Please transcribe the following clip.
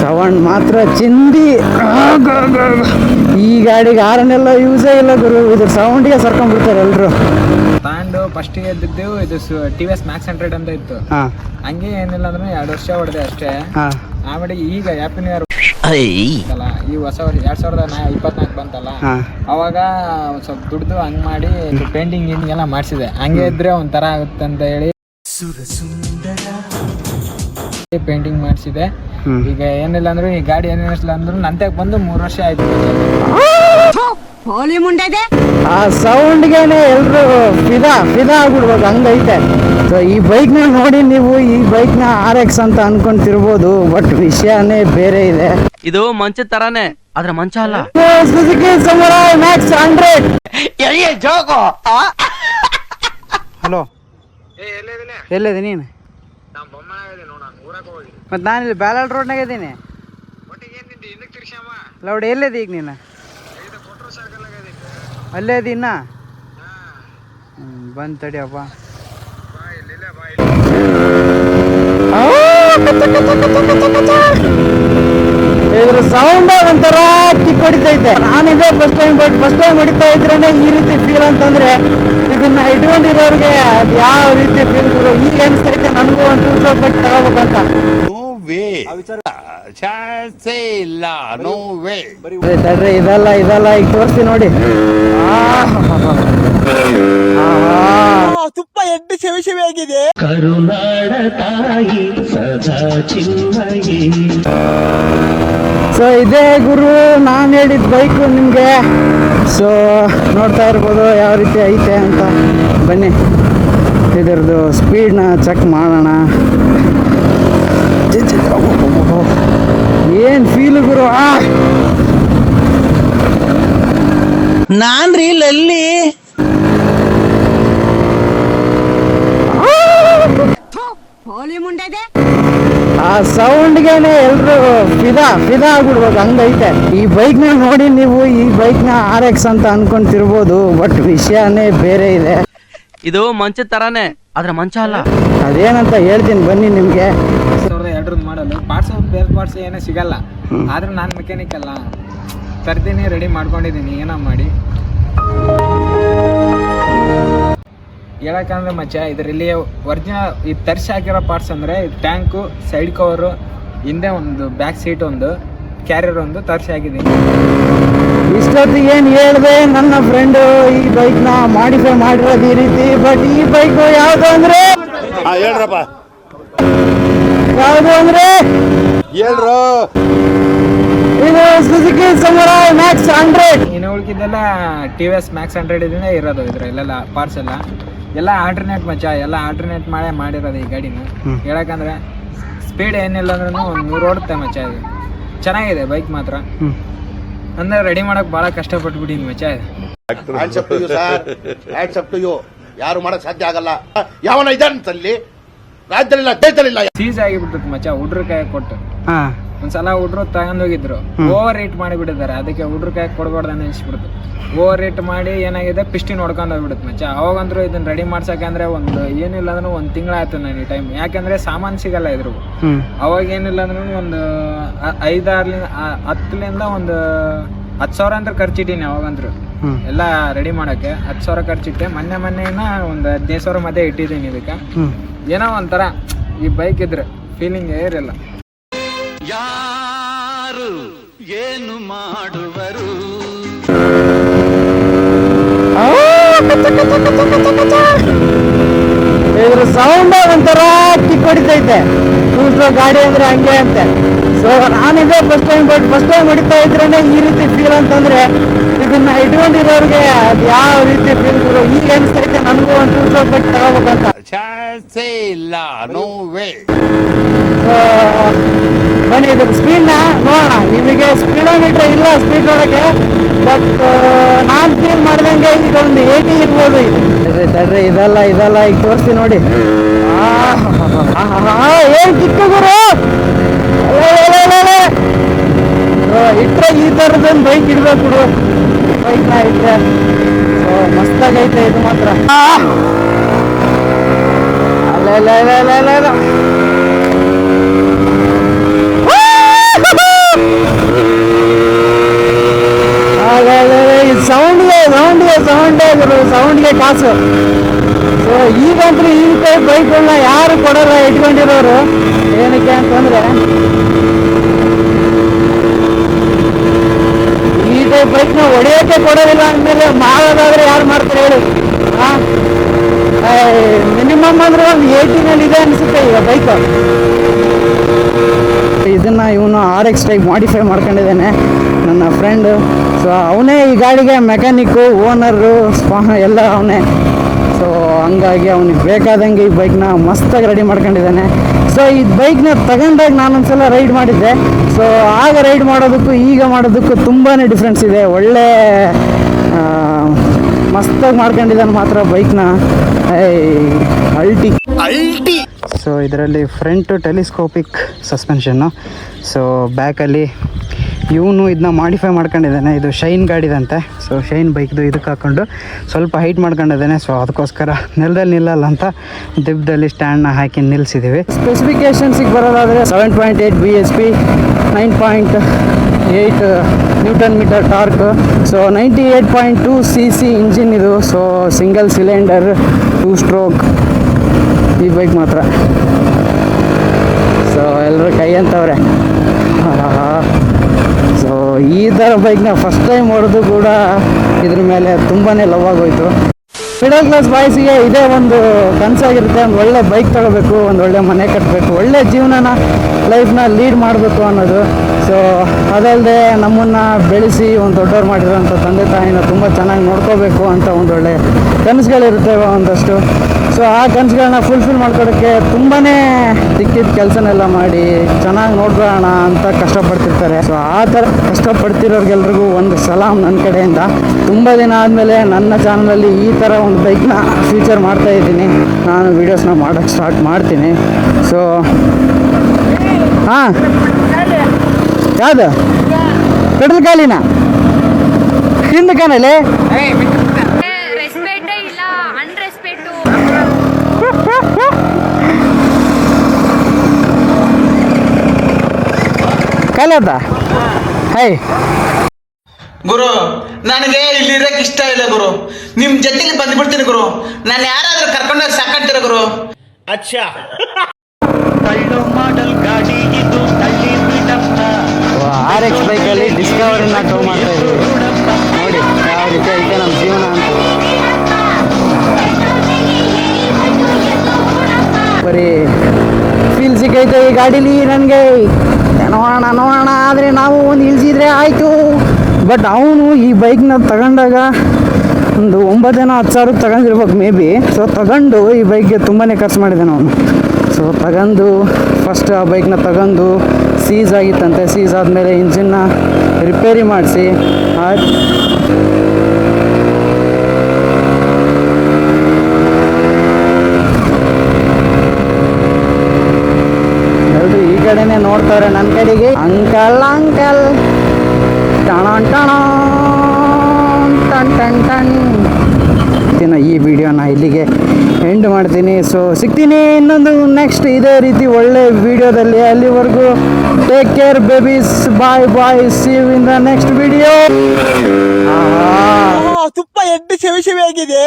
Sound ಮಾತ್ರ ಚಿಂದಿ. ಈ ಗಾಡಿಗೆ ಹಾರನೆಲ್ಲ ಯೂಸೇ ಇಲ್ಲ ಗುರು, ಇದ್ರ ಸೌಂಡಿಗೆ ಸರ್ಕೊಂಡ್ಬಿಡ್ತಾರೆ ಎಲ್ರು. ತಗೊಂಡು ಫಸ್ಟಿಗೆ ಇದ್ದಿದ್ದು ಇದು TVS Max 100 ಅಂತ ಇತ್ತು. ಹಂಗೆ ಏನಿಲ್ಲ ಅಂದ್ರೆ 2 ವರ್ಷ ಹೊಡೆದೆ ಅಷ್ಟೇ. ಆಮೇಲೆ ಈಗ ಹ್ಯಾಪಿ ನ್ಯೂ ಇಯರ್ ಅಲ್ಲ, ಈ ಹೊಸ 2024 ಬಂತಲ್ಲ, ಅವಾಗ ಸ್ವಲ್ಪ ದುಡ್ದು ಹಂಗ್ ಮಾಡಿ ಪೇಂಟಿಂಗ್ ಗಿಂಟಿಂಗ್ ಎಲ್ಲ ಮಾಡಿಸಿದೆ. ಹಂಗೆ ಇದ್ರೆ ಒಂಥರ ಆಗುತ್ತೆ ಅಂತ ಹೇಳಿ ಪೇಂಟಿಂಗ್ ಮಾಡಿಸಿದೆ. ಈಗ ಏನಿಲ್ಲ ಅಂದ್ರೆ ಈ ಗಾಡಿ ಏನಿಲ್ಲ ಅಂದ್ರು ನಂತೆ ಬಂದು 3 ವರ್ಷ ಆಯ್ತು. ಆ ಸೌಂಡ್ಗೆನೆ ಎಲ್ರು ಫಿದಾ ಆಗ್ಬಿಡ್ಬೇಕು, ಹಂಗೈತೆ. ಸೊ ಈ ಬೈಕ್ ನ ನೋಡಿ ನೀವು ಈ ಬೈಕ್ ನ RX ಅಂತ ಅನ್ಕೊಂತಿರ್ಬೋದು, ಬಟ್ ವಿಷಯನೇ ಬೇರೆ ಇದೆ. ಇದು ಮಂಚದ ತರಾನೇ, ಆದ್ರೆ ಮಂಚ ಅಲ್ಲ. Suzuki samurai Max 100. ಹಲೋ, ಎಲ್ಲಿದೆ ನೀನು? ಮತ್ತೆ ನಾನಿಲ್ಲಿ ಬ್ಯಾಲಾಳ್ ರೋಡ್ನಾಗ ಇದ್ದೀನಿ. ಲೌಡ್ ಎಲ್ಲಿದೆ ಈಗ ನೀನು? ಅಲ್ಲೇ ಇದೀನ. ಬಂದ್ ತಡಿಯಪ್ಪ. ಇದ್ರ ಸೌಂಡ್ ಒಂಥರ ಕಿಕ್ ಹೊಡಿತೈತೆ. ನಾನಿದೆ ಫಸ್ಟ್ ಟೈಮ್ ಹೊಡಿತಾ ಇದ್ರೇನೆ ಈ ರೀತಿ ಫೀಲ್ ಅಂತಂದ್ರೆ, ಇದನ್ನ ಇಟ್ಕೊಂಡಿರೋರಿಗೆ ಅದು ಯಾವ ರೀತಿ ಫೀಲ್ ಬರೋ ಈಗ ಅನ್ಸ್ತೈತೆ ನನಗೂ ಒಂದು ಬಟ್ ತಗೋಬೇಕಂತ. ತಡ್ರಿ, ಇದಲ್ಲ ಈಗ ತೋರಿಸ್ತೀನಿ ನೋಡಿ. ತುಪ್ಪ ಎಡ್ಡು ಸೆವೆ ಆಗಿದೆ. ಕರುನಾಡ ತಾಯಿ ಸದಾ ಚಿನ್ಮಯಿ. ಸೊ ಇದೇ ಗುರು ನಾನು ಹೇಳಿದ ಬೈಕು ನಿಮಗೆ. ಸೊ ನೋಡ್ತಾ ಇರ್ಬೋದು ಯಾವ ರೀತಿ ಐತೆ ಅಂತ. ಬನ್ನಿ ಇದರದ್ದು ಸ್ಪೀಡ್ನ ಚೆಕ್ ಮಾಡೋಣ. ಏನು ಫೀಲ್ ಗುರು. ನಾನ್ರಿ ಲಲ್ಲಿ ಆ ಸೌಂಡ್ಗೆನೆ ಎಲ್ರು ಫಿದಾ ಆಗ್ಬಿಡ್ಬೇಕು, ಹಂಗೈತೆ. ಈ ಬೈಕ್ ನ ನೋಡಿ ನೀವು ಈ ಬೈಕ್ ನ RX ಅಂತ ಅನ್ಕೊಂತಿರ್ಬೋದು, ಬಟ್ ವಿಷಯನೇ ಬೇರೆ ಇದೆ. ಇದು ಮಂಚದ ತರಾನೇ, ಆದ್ರೆ ಮಂಚ ಅಲ್ಲ. ಅದೇನಂತ ಹೇಳ್ತೀನಿ ಬನ್ನಿ ನಿಮ್ಗೆ. 2002 ಮಾಡಲು ಪಾರ್ಟ್ಸ್ ಬೇರೆ ಪಾರ್ಟ್ಸ್ ಏನೋ ಸಿಗಲ್ಲ. ಆದ್ರೆ ನಾನು ಮೆಕ್ಯಾನಿಕ್ ಅಲ್ಲ, ತರ್ತೀನಿ, ರೆಡಿ ಮಾಡ್ಕೊಂಡಿದ್ದೀನಿ ಏನೋ ಮಾಡಿ. ಹೇಳಕ್ಕಂದ್ರೆ ಮಚ್ಚ, ಇದರಲ್ಲಿ ಒರಿಜಿನಲ್ ಈ ತರ್ಸಿ ಹಾಕಿರೋ ಪಾರ್ಟ್ಸ್ ಅಂದರೆ ಟ್ಯಾಂಕು, ಸೈಡ್ ಕವರು, ಹಿಂದೆ ಒಂದು ಬ್ಯಾಕ್ ಸೀಟ್, ಒಂದು ಕ್ಯಾರಿಯರ್ ಒಂದು ತರ್ಸಿ ಹಾಕಿದ್ದೀನಿ. ಇಷ್ಟೊತ್ತಿಗೆ ಏನು ಹೇಳಿದೆ ನನ್ನ ಫ್ರೆಂಡು, ಈ ಬೈಕ್ ನ ಮಾಡಿಫೈ ಮಾಡಿರೋದು ಈ ರೀತಿ. ಬಟ್ ಈ ಬೈಕ್ ಯಾವ್ದು ಅಂದ್ರೆ ಇದು ಸುಜುಕಿ ಸಮುರಾಯ್ Max 100. ಇನ್ನು ಉಳ್ಕಿದ್ದೆಲ್ಲ TVS Max 100 ಇದನ್ನೇ ಇರೋದು. ಇದ್ರಲ್ಲೆಲ್ಲ ಪಾರ್ಟ್ಸ್ ಎಲ್ಲ ಆಲ್ಟರ್ನೇಟ್ ಮಚ್ಚ, ಎಲ್ಲ ಆಲ್ಟರ್ನೇಟ್ ಮಾಡಿರೋದು ಈ ಗಾಡಿನ. ಹೇಳಕ್ಕಂದ್ರೆ ಸ್ಪೀಡ್ ಏನಿಲ್ಲ ಅಂದ್ರೂ ಒಂದು 100 ಓಡುತ್ತೆ ಮಚ್ಚ. ಇದು ಚೆನ್ನಾಗಿದೆ ಬೈಕ್ ಮಾತ್ರ. ಅಂದ್ರೆ ರೆಡಿ ಮಾಡಕ್ ಬಹಳ ಕಷ್ಟಪಟ್ಬಿಟ್ಟಿನಿ ಮಚ್ಚ. ಯಾರು ಮಾಡಕ್ ಸಾಧ್ಯ ಆಗಲ್ಲ. ಯಾವನ ಇದ್ದಾನಲ್ಲಿ ರಾಜ್ಯದಲ್ಲಿಲ್ಲ, ದೇಶದಲ್ಲಿಲ್ಲ. ಸೀಸ್ ಆಗಿಬಿಡ್ತದೆ ಮಚ್ಚ. ಹುಡ್ರ ಕೈ ಕೊಟ್ಟು ಒಂದ್ಸಲ ಹುಡ್ರು ತಗೊಂಡೋಗಿದ್ರು, ಓವರ್ ರೇಟ್ ಮಾಡಿಬಿಟ್ಟಿದ್ದಾರೆ. ಅದಕ್ಕೆ ಹುಡ್ರ ಕೈ ಕೊಡ್ಬಾರ್ದು ಅನಿಸ್ಬಿಡ್ತು. ಓವರ್ ರೇಟ್ ಮಾಡಿ ಏನಾಗಿದೆ, ಪಿಸ್ಟಿನ್ ಹೊಡ್ಕೊಂಡು ಹೋಗ್ಬಿಡುತ್ತೆ ಮಚ್ಚ. ಅವಾಗಂದ್ರು ಇದನ್ನ ರೆಡಿ ಮಾಡ್ಸಕಂದ್ರೆ ಒಂದು ಏನಿಲ್ಲ ಅಂದ್ರೆ 1 ತಿಂಗಳಾಯ್ತು ನನಗೆ ಟೈಮ್. ಯಾಕಂದ್ರೆ ಸಾಮಾನು ಸಿಗಲ್ಲ ಇದ್ರು. ಅವಾಗ ಏನಿಲ್ಲ ಅಂದ್ರೆ ಒಂದು 10ರಿಂದ ಒಂದು 10,000 ಅಂತ ಖರ್ಚಿಟ್ಟೀನಿ ಅವಾಗಂದ್ರು. ಎಲ್ಲ ರೆಡಿ ಮಾಡಕ್ಕೆ 10,000 ಖರ್ಚಿಟ್ಟೆ. ಮೊನ್ನೆ ಒಂದು 15,000 ಮಧ್ಯೆ ಇಟ್ಟಿದ್ದೀನಿ ಇದಕ್ಕೆ. ಏನೋ ಒಂಥರ ಈ ಬೈಕ್ ಇದ್ರೆ ಫೀಲಿಂಗ್ ಇರಲ್ಲ. ಯಾರು ಏನು ಮಾಡುವರು? ಇದ್ರ ಸೌಂಡ್ ಒಂಥರ ಕಿಕ್ ಹೊಡಿತೈತೆ. ಗಾಡಿ ಅಂದ್ರೆ ಹಂಗೆ ಅಂತೆ. ಸೊ ನಾನಿದೆ ಫಸ್ಟ್ ಟೈಮ್ ಹೊಡಿತಾ ಇದ್ರೇನೆ ಈ ರೀತಿ ಫೀಲ್ ಅಂತಂದ್ರೆ, ಇದನ್ನ ಇಟ್ಕೊಂಡಿರೋರಿಗೆ ಅದು ಯಾವ ರೀತಿ ಫೀಲ್ ಬರೋ ಈಗ ಅನ್ಸ್ತೈತೆ ನನಗೂ ಒಂದು ಬಟ್ ತಗೋಬೇಕಂತ. ಬನ್ನಿ ಇದ್ರ ಸ್ಪೀಡ್ನ ನೋಡೋಣ. ನಿಮಗೆ ಸ್ಪೀಡೋಮೀಟರ್ ಇಲ್ಲ ಸ್ಪೀಡ್ ನೋಡಕ್ಕೆ, ಬಟ್ ನಾನು ಫೀಲ್ ಮಾಡ್ದಂಗೆ ಈಗ ಒಂದು 80 ಇರ್ಬೋದು. ತಡ್ರಿ, ಇದಲ್ಲ ಈಗ ತೋರಿಸ್ತೀನಿ ನೋಡಿ. ಏನ್ ಕಿಕ್ಕು ಗುರು. ಇಟ್ರೆ ಈ ಥರದೊಂದು ಬೈಕ್ ಇಡ್ಬೇಕು ಬಿಡು. ಬೈಕ್ನ ಇಟ್ರೆ ಮಸ್ತಾಗೈತೆ ಇದು ಮಾತ್ರ. ಅಲ್ಲ ಕ್ಲಾಸು. ಸೊ ಈಗಂತೂ ಈ ಟೈಪ್ ಬೈಕ್ಗಳನ್ನ ಯಾರು ಕೊಡಲ್ಲ ಇಟ್ಕೊಂಡಿರೋರು. ಏನಕ್ಕೆ ಅಂತಂದ್ರೆ ಈ ಟೈಪ್ ಬೈಕ್ನ ಹೊಡೆಯೋಕ್ಕೆ ಕೊಡೋದಿಲ್ಲ ಅಂದಮೇಲೆ ಮಾಡೋದಾದ್ರೆ ಯಾರು ಮಾಡ್ತಾರೆ ಹೇಳಿ? ಮಿನಿಮಮ್ ಅಂದ್ರೆ ಒಂದು 18 ಇದೆ ಅನಿಸುತ್ತೆ ಈಗ ಬೈಕ್. ಇದನ್ನ ಇವನು RX ಟೈಪ್ ಮಾಡಿಫೈ ಮಾಡ್ಕೊಂಡಿದ್ದಾನೆ ನನ್ನ ಫ್ರೆಂಡು. ಸೊ ಅವನೇ ಈ ಗಾಡಿಗೆ ಮೆಕ್ಯಾನಿಕ್ಕು, ಓನರು, ಎಲ್ಲ ಅವನೇ. ಸೊ ಹಂಗಾಗಿ ಅವನಿಗೆ ಬೇಕಾದಂಗೆ ಈ ಬೈಕ್ನ ಮಸ್ತಾಗಿ ರೆಡಿ ಮಾಡ್ಕೊಂಡಿದ್ದಾನೆ. ಸೊ ಈ ಬೈಕ್ನ ತಗೊಂಡಾಗ ನಾನೊಂದ್ಸಲ ರೈಡ್ ಮಾಡಿದ್ದೆ. ಸೊ ಆಗ ರೈಡ್ ಮಾಡೋದಕ್ಕೂ ಈಗ ಮಾಡೋದಕ್ಕೂ ತುಂಬಾ ಡಿಫ್ರೆನ್ಸ್ ಇದೆ. ಒಳ್ಳೆ ಮಸ್ತಾಗಿ ಮಾಡ್ಕೊಂಡಿದ್ದಾನೆ ಮಾತ್ರ ಬೈಕ್ನ. ಅಲ್ಟಿ. ಸೊ ಇದರಲ್ಲಿ ಫ್ರಂಟ್ ಟೆಲಿಸ್ಕೋಪಿಕ್ ಸಸ್ಪೆನ್ಷನ್ನು. ಸೊ ಬ್ಯಾಕಲ್ಲಿ ಇವನು ಇದನ್ನ ಮಾಡಿಫೈ ಮಾಡ್ಕೊಂಡಿದ್ದಾನೆ. ಇದು ಶೈನ್ ಗಾಡಿದಂತೆ. ಸೊ ಶೈನ್ ಬೈಕ್ದು ಇದಕ್ಕೆ ಹಾಕ್ಕೊಂಡು ಸ್ವಲ್ಪ ಹೈಟ್ ಮಾಡ್ಕೊಂಡಿದ್ದಾನೆ. ಸೊ ಅದಕ್ಕೋಸ್ಕರ ನೆಲದಲ್ಲಿ ನಿಲ್ಲಲ್ಲ ಅಂತ ದಿಬ್ಬದಲ್ಲಿ ಸ್ಟ್ಯಾಂಡ್ನ ಹಾಕಿ ನಿಲ್ಲಿಸಿದ್ದೀವಿ. ಸ್ಪೆಸಿಫಿಕೇಷನ್ಸಿಗೆ ಬರೋದಾದರೆ 7.8 BHP, 9.8 newton metre torque. So 98.2 cc engine ಇದು. ಸೊ ಸಿಂಗಲ್ ಸಿಲಿಂಡರ್ 2 ಸ್ಟ್ರೋಕ್ ಈ ಬೈಕ್ ಮಾತ್ರ. ಸೊ ಎಲ್ಲರೂ ಕೈ ಅಂತವ್ರೆ. ಸೊ ಈ ಥರ ಬೈಕ್ನ ಫಸ್ಟ್ ಟೈಮ್ ಹೊಡೆದು ಕೂಡ ಇದ್ರ ಮೇಲೆ ತುಂಬಾ ಲವ್ ಆಗೋಯ್ತು. ಮಿಡಲ್ ಕ್ಲಾಸ್ ಬಾಯ್ಸಿಗೆ ಇದೇ ಒಂದು ಕನಸಾಗಿರುತ್ತೆ. ಒಂದು ಒಳ್ಳೆ ಬೈಕ್ ತಗೋಬೇಕು, ಒಂದು ಒಳ್ಳೆ ಮನೆ ಕಟ್ಟಬೇಕು, ಒಳ್ಳೆ ಜೀವನನ ಲೈಫ್ನ ಲೀಡ್ ಮಾಡಬೇಕು ಅನ್ನೋದು. ಸೊ ಅದಲ್ಲದೆ ನಮ್ಮನ್ನು ಬೆಳೆಸಿ ಒಂದು ದೊಡ್ಡವ್ರು ಮಾಡಿರೋಂಥ ತಂದೆ ತಾಯಿನ ತುಂಬ ಚೆನ್ನಾಗಿ ನೋಡ್ಕೋಬೇಕು ಅಂತ ಒಂದೊಳ್ಳೆ ಕನಸುಗಳಿರುತ್ತವೆ ಒಂದಷ್ಟು. ಸೊ ಆ ಕನಸುಗಳನ್ನ ಫುಲ್ಫಿಲ್ ಮಾಡ್ಕೊಡೋಕ್ಕೆ ತುಂಬಾ ಸಿಕ್ಕಿದ ಕೆಲಸನೆಲ್ಲ ಮಾಡಿ ಚೆನ್ನಾಗಿ ನೋಡ್ಕೊಳ್ಳೋಣ ಅಂತ ಕಷ್ಟಪಡ್ತಿರ್ತಾರೆ. ಸೊ ಆ ಥರ ಕಷ್ಟಪಡ್ತಿರೋರಿಗೆಲ್ರಿಗೂ ಒಂದು ಸಲಾಮ್ ನನ್ನ ಕಡೆಯಿಂದ. ತುಂಬ ದಿನ ಆದಮೇಲೆ ನನ್ನ ಚಾನಲಲ್ಲಿ ಈ ಥರ ಒಂದು ಬೈಕ್ನ ಫೀಚರ್ ಮಾಡ್ತಾ ಇದ್ದೀನಿ. ನಾನು ವೀಡಿಯೋಸ್ನ ಮಾಡೋಕ್ಕೆ ಸ್ಟಾರ್ಟ್ ಮಾಡ್ತೀನಿ. ಸೊ ಹಾಂ, ಯಾವುದು ಪೆಟ್ರೋಲ್ ಖಾಲಿನ ಹಿಂದೆ ಕಾಣಲೆ ರೆಸ್ಪೆಕ್ಟ್ ಇಲ್ಲ, ಅನ್ರೆಸ್ಪೆಕ್ಟು. ಕಾಲದ ಹೈ ಗುರು, ನನಗೆ ಇಲ್ಲಿರಕ್ಕೆ ಇಷ್ಟ ಇಲ್ಲ ಗುರು. ನಿಮ್ ಜೊತೆಗೆ ಬಂದ್ಬಿಡ್ತೀನಿ ಗುರು. ನಾನು ಯಾರಾದ್ರೂ ಕರ್ಕೊಂಡೋಗಿ ಸಾಕಂತೀರ ಗುರು. RX ಬೈಕಲ್ಲಿ ಡಿಸ್ಕವರಿನ ಟೋ ಮಾಡ್ತಾ ಇದ್ದೀವಿ. ನೋಡಿ ಯಾವ ರೀತಿ ಐತೆ ನಮ್ಮ ಜೀವನ ಅಂತ. ಬರೀ ಫೀಲ್ ಸಿಕ್ಕೈತೆ ಈ ಗಾಡೀಲಿ ನನಗೆ. ನೋಡೋಣ ಆದರೆ ನಾವು ಒಂದು ಇಳಿಸಿದ್ರೆ ಆಯಿತು. ಬಟ್ ಅವನು ಈ ಬೈಕ್ನ ತಗೊಂಡಾಗ ಒಂದು 9,000-10 ಸಾವಿರಕ್ಕೆ ತಗೊಂಡಿರ್ಬೇಕು ಮೇ ಬಿ. ಸೊ ತಗೊಂಡು ಈ ಬೈಕ್ಗೆ ತುಂಬಾ ಖರ್ಚು ಮಾಡಿದ್ದಾನೆ ಅವನು. ಸೊ ತಗೊಂಡು ಫಸ್ಟ್ ಆ ಬೈಕ್ನ ತಗೊಂಡು ಸೀಸ್ ಆಗಿತ್ತಂತೆ. ಸೀಸ್ ಆದಮೇಲೆ ಇಂಜಿನ್ನ ರಿಪೇರಿ ಮಾಡಿಸಿ ಎಲ್ಲರೂ ಈ ಕಡೆನೇ ನೋಡ್ತಾರೆ ನನ್ನ ಕಡೆಗೆ. ಅಂಕಲ್ ಟಣ್. ಈ ವಿಡಿಯೋನ ಇಲ್ಲಿಗೆ ಎಂಡ್ ಮಾಡ್ತೀನಿ. ಸೊ ಸಿಗ್ತೀನಿ ಇನ್ನೊಂದು ನೆಕ್ಸ್ಟ್ ಇದೇ ರೀತಿ ಒಳ್ಳೆ ವಿಡಿಯೋದಲ್ಲಿ. ಅಲ್ಲಿವರೆಗೂ take care babies. Bye. See you in the next video. ತುಪ್ಪ ಎಡ್ಡು ಸೆವಿ ಆಗಿದೆ.